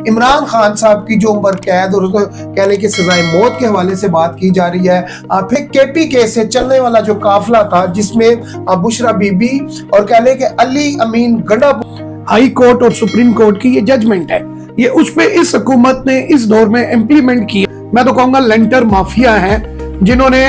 इमरान खान साहब की जो उम्र कैद और कह लें कि सजाए मौत के हवाले से बात की जा रही है। फिर केपीके से चलने वाला जो काफिला था जिसमें बुशरा बीबी और कह लें कि अली अमीन गंडा, हाई कोर्ट और सुप्रीम कोर्ट की ये जजमेंट है, ये उस पे इस हुकूमत ने इस दौर में इम्प्लीमेंट किया। मैं तो कहूंगा लेंटर माफिया हैं जिन्होंने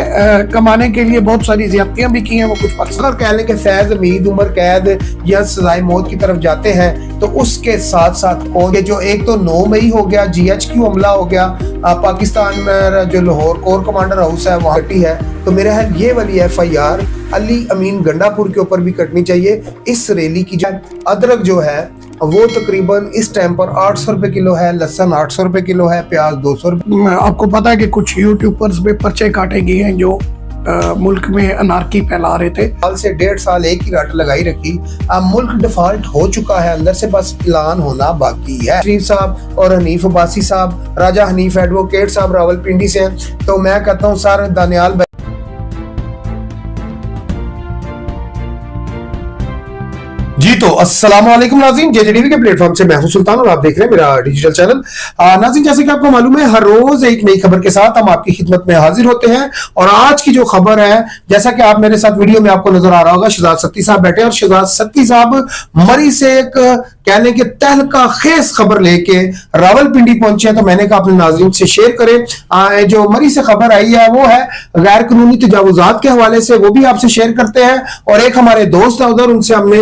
कमाने के लिए बहुत सारी ज्यादतियां भी की हैं। वो कुछ अगर कह लें कि फैज हमीद उम्र कैद या सजाए मौत की तरफ जाते हैं तो उसके साथ साथ ये जो एक तो 9 मई हो गया GHQ हमला हो गया, पाकिस्तान में जो लाहौर कोर कमांडर हाउस है वहाँ कटी है, तो मेरा है ये वाली FIR अली अमीन गंडापुर के ऊपर भी कटनी चाहिए। इस रैली की जो अदरक जो है वो तकरीबन इस टाइम पर 800 रुपए किलो है, लहसुन 800 रुपए किलो है, प्याज 200 रुपए। आपको पता है कि कुछ यूट्यूबर्स पे पर्चे काटे गए हैं जो मुल्क में अनारकी फैला रहे थे। साल से 1.5 साल एक ही रट लगाई रखी। अब मुल्क डिफॉल्ट हो चुका है, अंदर से बस ऐलान होना बाकी है। शरीफ साहब और हनीफ अब्बासी साहब, राजा हनीफ एडवोकेट साहब रावलपिंडी से हैं, तो मैं कहता हूँ सर दानियाल जी। तो अस्सलाम वालेकुम नाज़रीन, JJTV के प्लेटफॉर्म से मैं हूं सुल्तान और आप देख रहे हैं मेरा डिजिटल चैनल। नाज़रीन, जैसे कि आपको मालूम है हर रोज एक नई खबर के साथ हम आपकी खिदमत में हाजिर होते हैं और आज की जो खबर है, जैसा कि आप मेरे साथ वीडियो में आपको नजर आ रहा होगा, शहजाद सत्ती साहब बैठे और शहजाद सत्ती साहब मरी से एक कह लें कि तहलका खेज खबर लेके रावलपिंडी पहुंचे हैं। तो मैंने कहा अपने नाज़रीन से शेयर करें। जो मरी से खबर आई है वो है गैर कानूनी तजावुजात के हवाले से, वो भी आपसे शेयर करते हैं। और एक हमारे दोस्त है उधर, उनसे हमने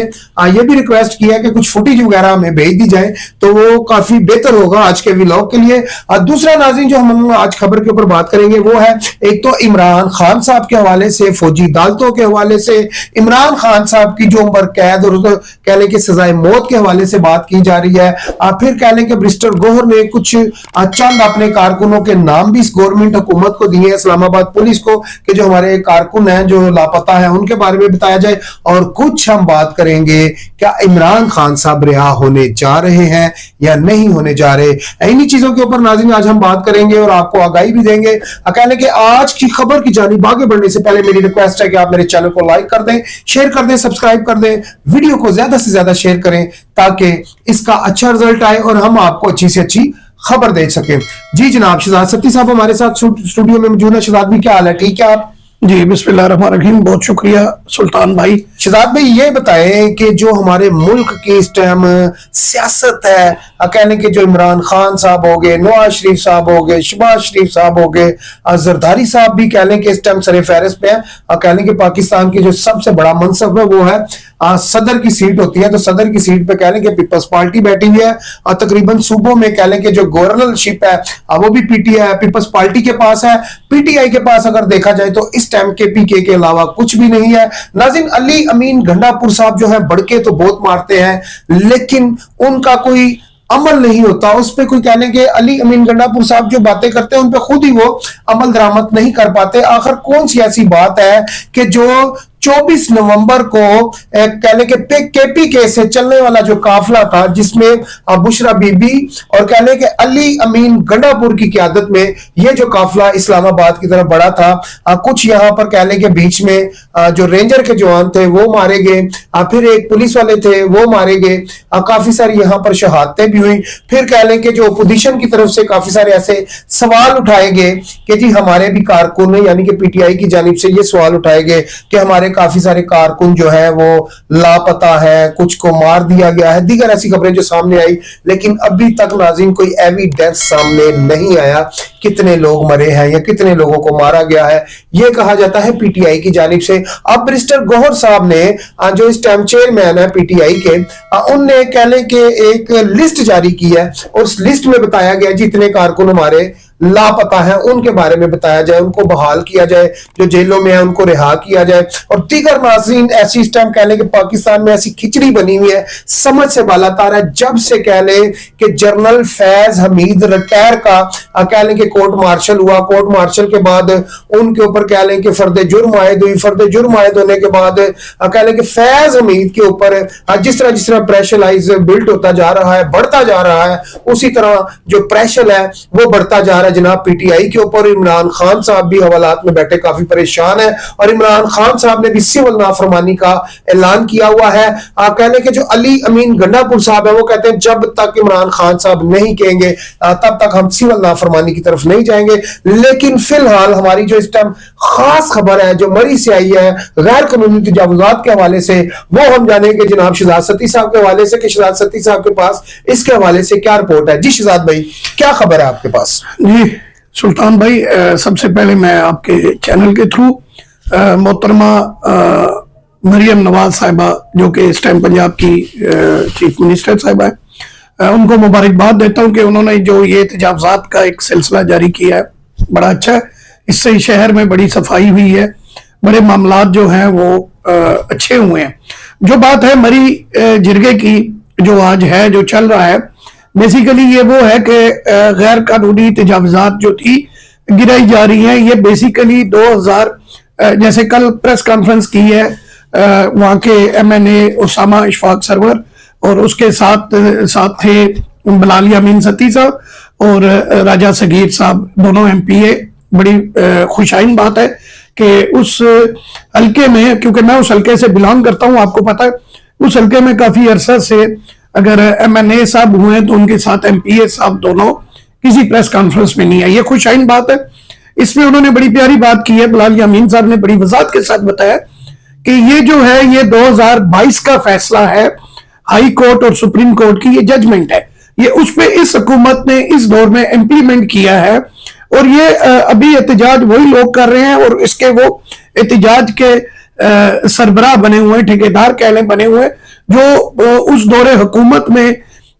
ये भी रिक्वेस्ट किया है कि कुछ फुटेज वगैरह हमें भेज दी जाए तो वो काफी बेहतर होगा आज के व्लॉग के लिए। दूसरा नाज़रीन जो हम आज खबर के ऊपर बात करेंगे वो है एक तो इमरान खान साहब के हवाले से, फौजी अदालतों के हवाले से, इमरान खान साहब की जो उम्र कैद और कह लें कि सजाए मौत के हवाले से बात की जा रही है। फिर कह लें कि बैरिस्टर गौहर ने कुछ चंद अपने कारकुनों के नाम भी इस गवर्नमेंट हुकूमत को दिए, इस्लामाबाद पुलिस को, कि जो हमारे कारकुन हैं जो लापता है उनके बारे में बताया जाए। और कुछ हम बात करेंगे क्या इमरान खान साहब रिहा होने जा रहे हैं या नहीं होने जा रहे। इन्हीं चीजों के ऊपर नाज़रीन आज हम बात करेंगे और आपको आगाही भी देंगे। कहने के आज की खबर की जानिब आगे बढ़ने से पहले मेरी रिक्वेस्ट है कि आप मेरे चैनल को लाइक कर दें, शेयर कर दें, सब्सक्राइब कर दें, वीडियो को ज्यादा से ज्यादा शेयर करें ताकि इसका अच्छा रिजल्ट आए और हम आपको अच्छी से अच्छी खबर दे सके। जी जनाब, शहजाद सत्ती साहब हमारे साथ स्टूडियो में मौजूद है। शहजाद भी क्या हाल है, ठीक है आप? जी बिस्मिल्लाहिर्रहमानिर्रहीम, बहुत शुक्रिया सुल्तान भाई। शहजाद भाई ये बताएं कि जो हमारे मुल्क की इस टाइम सियासत है, कहने के जो इमरान खान साहब हो गए, नवाज शरीफ साहब हो गए, शहबाज शरीफ साहब हो गए, जरदारी साहब भी कह लें कि इस टाइम सरे फहरिस्त पे है। कह लें कि पाकिस्तान की जो सबसे बड़ा मनसब है वो है सदर की सीट होती है, तो सदर की सीट पे कह लें कि पीपल्स पार्टी बैठी हुई है और तकरीबन सूबों में कह लें कि जो गवर्नरशिप है वो भी पीपल्स पार्टी के पास है। PTI के पास अगर देखा जाए तो इस टाइम KPK के अलावा कुछ भी नहीं है। नाज़रीन, अली अमीन गंडापुर साहब जो है बड़के तो बहुत मारते हैं लेकिन उनका कोई अमल नहीं होता, उस पर कोई कहने के अली अमीन गंडापुर साहब जो बातें करते हैं उन पे खुद ही वो अमल दरामद नहीं कर पाते। आखिर कौन सी ऐसी बात है कि जो 24 नवंबर को कह लें कि KPK से चलने वाला जो काफिला था जिसमें बुशरा बीबी और कह लें कि अली अमीन गंडापुर की क़यादत में ये जो काफिला इस्लामाबाद की तरफ बढ़ा था, कुछ यहाँ पर कह लें कि बीच में जो रेंजर के जवान थे वो मारे गए, फिर एक पुलिस वाले थे वो मारे गए, काफी सारी यहाँ पर शहादतें भी हुई। फिर कह लें कि जो अपोजिशन की तरफ से काफी सारे ऐसे सवाल उठाए गए कि जी हमारे भी कारकुन यानी कि PTI की जानिब से ये सवाल उठाए गए कि हमारे काफी सारे कारकुन जो है वो लापता है, कुछ को मार दिया गया है, दीगर ऐसी खबरें जो सामने आई, लेकिन अभी तक नाज़रीन कोई एविडेंस सामने नहीं आया कितने लोग मरे हैं या कितने लोगों को मारा गया है। ये कहा जाता है PTI की जानिब से। अब बैरिस्टर गौहर साहब ने जो इस टाइम चेयरमैन है PTI के, उनने कह लें कि एक लिस्ट जारी की है और उस लिस्ट में बताया गया जितने कारकुन हमारे लापता है उनके बारे में बताया जाए, उनको बहाल किया जाए, जो जेलों में है उनको रिहा किया जाए। और दीगर नाज़रीन ऐसी इस टाइम कह लें कि पाकिस्तान में ऐसी खिचड़ी बनी हुई है, समझ से बालातार है। जब से कह लें कि जनरल फैज हमीद रिटायर का कह लें कि कोर्ट मार्शल हुआ, कोर्ट मार्शल के बाद उनके ऊपर कह लें कि फर्द जुर्म आयद हुई, फर्द जुर्म आयद होने के बाद कह लें कि फैज हमीद के ऊपर जिस तरह प्रेशराइज बिल्ट होता जा रहा है, बढ़ता जा रहा है, उसी तरह जो प्रेशर है वो बढ़ता जा रहा है। है जनाब पीटीआई के ऊपर। इमरान खान साहब भी हवालात में बैठे काफी परेशान है और इमरान खान साहब ने भी सिविल नाफरमानी का ऐलान किया हुआ है। आप कहने के जो अली अमीन गंडापुर साहब है वो कहते हैं जब तक इमरान खान साहब नहीं कहेंगे तब तक हम सिविल नाफरमानी की तरफ नहीं जाएंगे। लेकिन फिलहाल हमारी जो इस टाइम खास खबर है जो मरी से आई है गैर कानूनी तजावुजात के हवाले से, वो हम जानेंगे जनाब शहजाद सती साहब के हवाले से कि शहजाद सती साहब के पास इसके हवाले से क्या रिपोर्ट है। जी शहजाद भाई, क्या खबर है आपके पास? जी सुल्तान भाई, सबसे पहले मैं आपके चैनल के थ्रू मोहतरमा मरियम नवाज साहिबा जो कि इस टाइम पंजाब की चीफ मिनिस्टर साहिबा है, उनको मुबारकबाद देता हूं कि उन्होंने जो ये तजावुजात का एक सिलसिला जारी किया है, बड़ा अच्छा है। इससे शहर में बड़ी सफाई हुई है, बड़े मामलात जो हैं वो अच्छे हुए हैं। जो बात है मरी जिरगे की जो आज है, जो चल रहा है, बेसिकली ये वो है कि गैर कानूनी तजावुजात जो थी गिराई जा रही हैं। ये बेसिकली 2000 जैसे कल प्रेस कॉन्फ्रेंस की है वहाँ के एमएनए उसामा इशफाक सरवर और उसके साथ थे बिलाल यामीन सती साहब और राजा सगीर साहब, दोनों एमपीए। बड़ी खुशाइन बात है कि उस हल्के में, क्योंकि मैं उस हल्के से बिलोंग करता हूँ, आपको पता है उस हल्के में काफी अरसा से अगर एमएनए साहब हुए तो उनके साथ एमपीए साहब दोनों किसी प्रेस कॉन्फ्रेंस में नहीं है। ये खुशाइन बात है। इसमें उन्होंने बड़ी प्यारी बात की है, बिलाल यामीन साहब ने बड़ी वजाहत के साथ बताया कि ये जो है ये 2022 का फैसला है हाई कोर्ट और सुप्रीम कोर्ट की, ये जजमेंट है, ये उस पे इस हुकूमत ने इस दौर में इम्प्लीमेंट किया है और ये अभी एहतजाज वही लोग कर रहे हैं और इसके वो एहतजाज के सरबराह बने हुए, ठेकेदार कहले बने हुए, जो उस दौरे हुकूमत में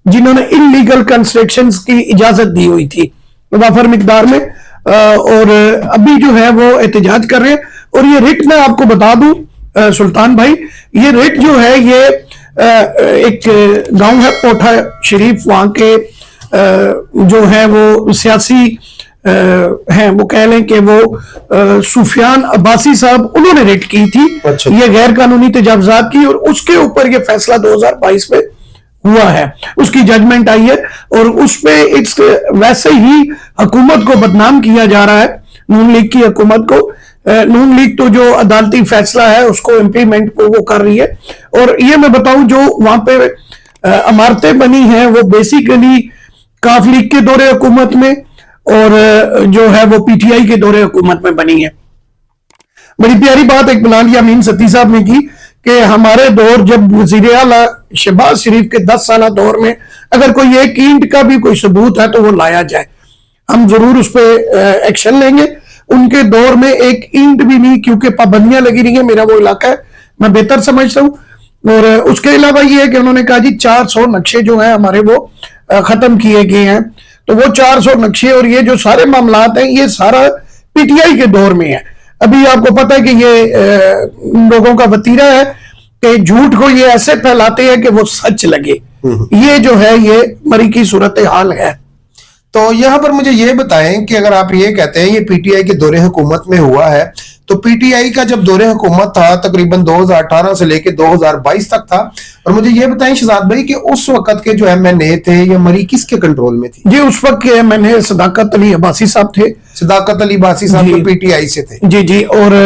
जिन्होंने इलीगल कंस्ट्रक्शंस की इजाजत दी हुई थी वाफर मिकदार में, और अभी जो है वो एहतजाज कर रहे हैं। और ये रिट मैं आपको बता दूं सुल्तान भाई, ये रिट जो है ये एक गांव है पोठा शरीफ, वहां के जो है वो सियासी हैं, वो कह लें कि वो सुफियान अब्बासी साहब, उन्होंने रेड की थी। अच्छा। ये गैर कानूनी तजावुजात की और उसके ऊपर ये फैसला 2022 में हुआ है, उसकी जजमेंट आई है और उस पे इस वैसे ही हुकूमत को बदनाम किया जा रहा है, नून लीग की हुकूमत को। नून लीग तो जो अदालती फैसला है उसको इम्प्लीमेंट वो कर रही है। और ये मैं बताऊं जो वहां पे इमारतें बनी हैं वो बेसिकली काफ लीग के दौरे हुकूमत में और जो है वो पीटीआई के दौरे हुकूमत में बनी है। बड़ी प्यारी बात एक बिलाल यामीन सती साहब ने की कि हमारे दौर जब वजीर आला शहबाज शरीफ के 10 साल दौर में अगर कोई एक ईंट का भी कोई सबूत है तो वो लाया जाए, हम जरूर उस पर एक्शन लेंगे। उनके दौर में एक ईंट भी नहीं, क्योंकि पाबंदियां लगी रही है, मेरा वो इलाका है, मैं बेहतर समझता हूं। और उसके अलावा ये है कि उन्होंने कहा जी 400 नक्शे जो हैं हमारे वो खत्म किए गए हैं, तो वो 400 नक्शे और ये जो सारे मामलात हैं ये सारा पीटीआई के दौर में है। अभी आपको पता है कि ये लोगों का वतीरा है कि झूठ को ये ऐसे फैलाते हैं कि वो सच लगे। ये जो है ये मरी की सूरत हाल है। तो यहाँ पर मुझे ये बताएं कि अगर आप ये कहते हैं ये पीटीआई के दौरे हुकूमत में हुआ है, तो पीटीआई का जब दौरे हुकूमत था तकरीबन 2018 से लेके 2022 तक था, और मुझे ये बताएं शहजाद भाई कि उस वक्त के जो एमएनए थे ये मरी किसके कंट्रोल में थी? जी उस वक्त के एमएनए सदाकत अली अब्बासी साहब थे। सदाकत अली अब्बासी साहब तो पीटीआई से थे। जी जी। और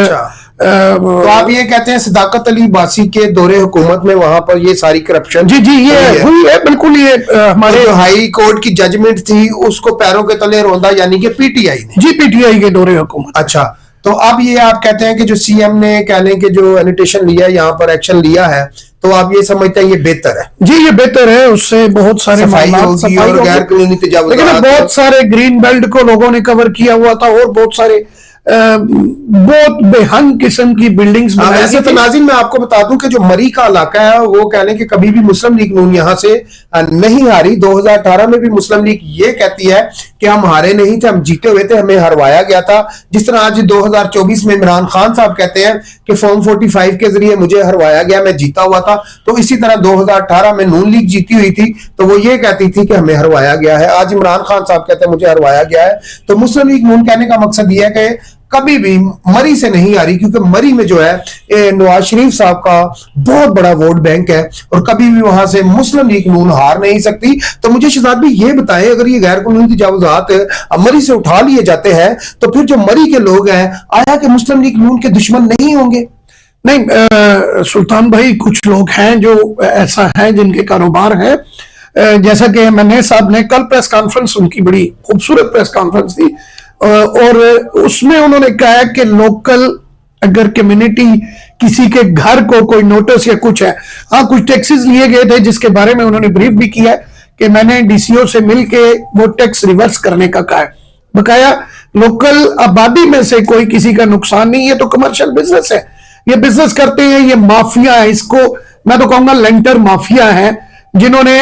तो आप ये कहते हैं सदाकत अली अब्बासी के दौरे हुकूमत में वहां पर ये सारी करप्शन जी जी ये हुई है बिल्कुल। ये हमारे जो हाई कोर्ट की जजमेंट थी उसको पैरों के तले रौंदा यानी कि पीटीआई ने। जी पीटीआई के दौरे हुकूमत। अच्छा, तो अब ये आप कहते हैं कि जो सीएम ने कह लें कि जो एनिटेशन लिया, यहाँ पर एक्शन लिया है, तो आप ये समझते हैं ये बेहतर है? जी ये बेहतर है, उससे बहुत सारे सफाई होगी और गैर कानूनी तजावुज़ात, लेकिन बहुत सारे ग्रीन बेल्ट को लोगों ने कवर किया हुआ था और बहुत सारे बहुत बेहंग किस्म की बिल्डिंग्स बनाई। वैसे तो नाज़रीन मैं आपको बता दूं कि जो मरी का इलाका है वो कह लें कि कभी भी मुस्लिम लीग नून यहाँ से नहीं हारी। 2018 में भी मुस्लिम लीग ये कहती है कि हम हारे नहीं थे, हम जीते हुए थे, हमें हरवाया गया था। जिस तरह आज 2024 में इमरान खान साहब कहते हैं कि फॉर्म 45 के जरिए मुझे हरवाया गया, मैं जीता हुआ था, तो इसी तरह 2018 में नून लीग जीती हुई थी तो वो ये कहती थी कि हमें हरवाया गया है। आज इमरान खान साहब कहते हैं मुझे हरवाया गया है। तो मुस्लिम लीग नून कहने का मकसद ये है कि कभी भी मरी से नहीं आ रही, क्योंकि मरी में जो है नवाज शरीफ साहब का बहुत बड़ा वोट बैंक है और कभी भी वहां से मुस्लिम लीग नून हार नहीं सकती। तो मुझे शहजाद भाई ये बताएं, अगर ये गैर कानूनी तजावुजात मरी से उठा लिए जाते हैं तो फिर जो मरी के लोग हैं, आया कि मुस्लिम लीग नून के दुश्मन नहीं होंगे? नहीं सुल्तान भाई, कुछ लोग हैं जो ऐसा है जिनके कारोबार है। जैसा कि मन्ने साहब ने कल प्रेस कॉन्फ्रेंस, उनकी बड़ी खूबसूरत प्रेस कॉन्फ्रेंस थी और उसमें उन्होंने कहा कि लोकल अगर कम्युनिटी किसी के घर को कोई नोटिस या कुछ है, हाँ कुछ टैक्सेस लिए गए थे जिसके बारे में उन्होंने ब्रीफ भी किया है कि मैंने डीसीओ से मिलके वो टैक्स रिवर्स करने का कहा है। बकाया लोकल आबादी में से कोई किसी का नुकसान नहीं, ये तो कमर्शियल बिजनेस है, ये बिजनेस करते हैं, ये माफिया है, इसको मैं तो कहूंगा लेंटर माफिया है, जिन्होंने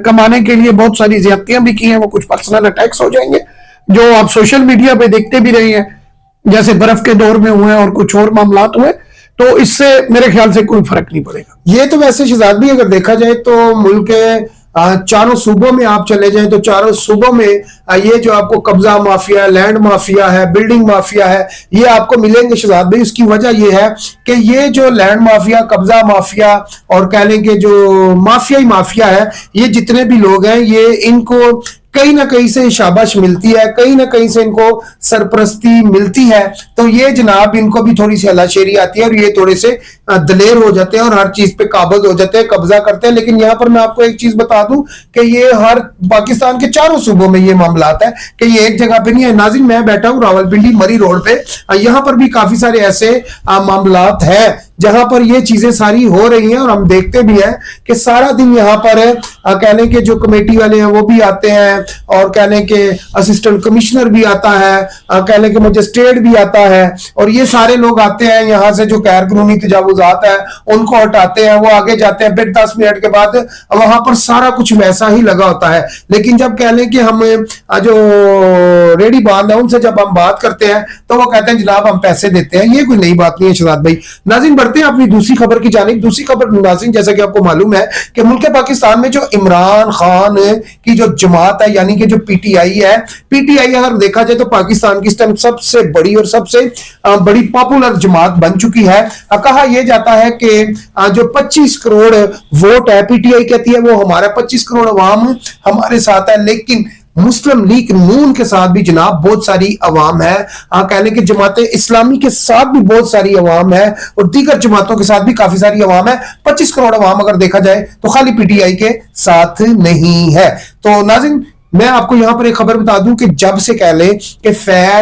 कमाने के लिए बहुत सारी ज्यादतियां भी की हैं। वो कुछ पर्सनल अटैक्स हो जाएंगे जो आप सोशल मीडिया पे देखते भी रहे हैं, जैसे बर्फ के दौर में हुए और कुछ और मामलात हुए, तो इससे मेरे ख्याल से कोई फर्क नहीं पड़ेगा। ये तो वैसे शहजाद भी अगर देखा जाए तो मुल्क के चारों सूबों में आप चले जाएं तो चारों सूबों में ये जो आपको कब्जा माफिया, लैंड माफिया है, बिल्डिंग माफिया है, ये आपको मिलेंगे शहजाद भाई। उसकी वजह ये है कि ये जो लैंड माफिया, कब्जा माफिया और कह लें कि जो माफियाई माफिया है, ये जितने भी लोग हैं, ये इनको कहीं ना कहीं से शाबाश मिलती है, कहीं ना कहीं से इनको सरपरस्ती मिलती है। तो ये जनाब इनको भी थोड़ी सी हलाशेरी आती है और ये थोड़े से दलेर हो जाते हैं और हर चीज पे काबज हो जाते हैं, कब्जा करते हैं। लेकिन यहाँ पर मैं आपको एक चीज बता दूं कि ये हर पाकिस्तान के चारों सूबों में ये मामलात है कि ये एक जगह पे नहीं है। नाज़रीन, मैं बैठा हूं रावलपिंडी मरी रोड पे, यहाँ पर भी काफी सारे ऐसे मामलात है जहां पर ये चीजें सारी हो रही हैं और हम देखते भी हैं कि सारा दिन यहाँ पर कहने के जो कमेटी वाले हैं वो भी आते हैं और कहने के असिस्टेंट कमिश्नर भी आता है, कहने के मजिस्ट्रेट भी आता है और ये सारे लोग आते हैं यहाँ से जो गैर कानूनी तजावुजात है उनको हटाते हैं, वो आगे जाते हैं, फिर 10 मिनट के बाद वहां पर सारा कुछ वैसा ही लगा होता है। लेकिन जब कह लें कि हम जो रेडी बांध है उनसे जब हम बात करते हैं तो वो कहते हैं जनाब हम पैसे देते हैं। ये कोई नई बात नहीं है शहजाद भाई। नाज़रीन, बढ़ते हैं अपनी दूसरी खबर की जानिब। दूसरी खबर नाज़रीन, जैसा कि आपको मालूम है कि मुल्क पाकिस्तान में जो इमरान खान की जो जमात है, यानी कि जो पीटीआई है, पीटीआई अगर देखा जाए तो पाकिस्तान की इस टाइम सबसे बड़ी और सबसे बड़ी पॉपुलर जमात बन चुकी है। कहा यह जाता है कि जो 25 करोड़ वोट है, पीटीआई कहती है वो हमारा 25 करोड़ अवाम हमारे साथ है, लेकिन मुस्लिम लीग नून के साथ भी जनाब बहुत सारी अवाम है। कहने के जमात इस्लामी के साथ भी बहुत सारी अवाम है और दीगर जमातों के साथ भी काफी सारी अवाम है। 25 करोड़ अवाम अगर देखा जाए तो खाली पीटीआई के साथ नहीं है। तो नाज़रीन, मैं आपको यहां पर एक खबर बता दूं कि जब से कह ले कि फैज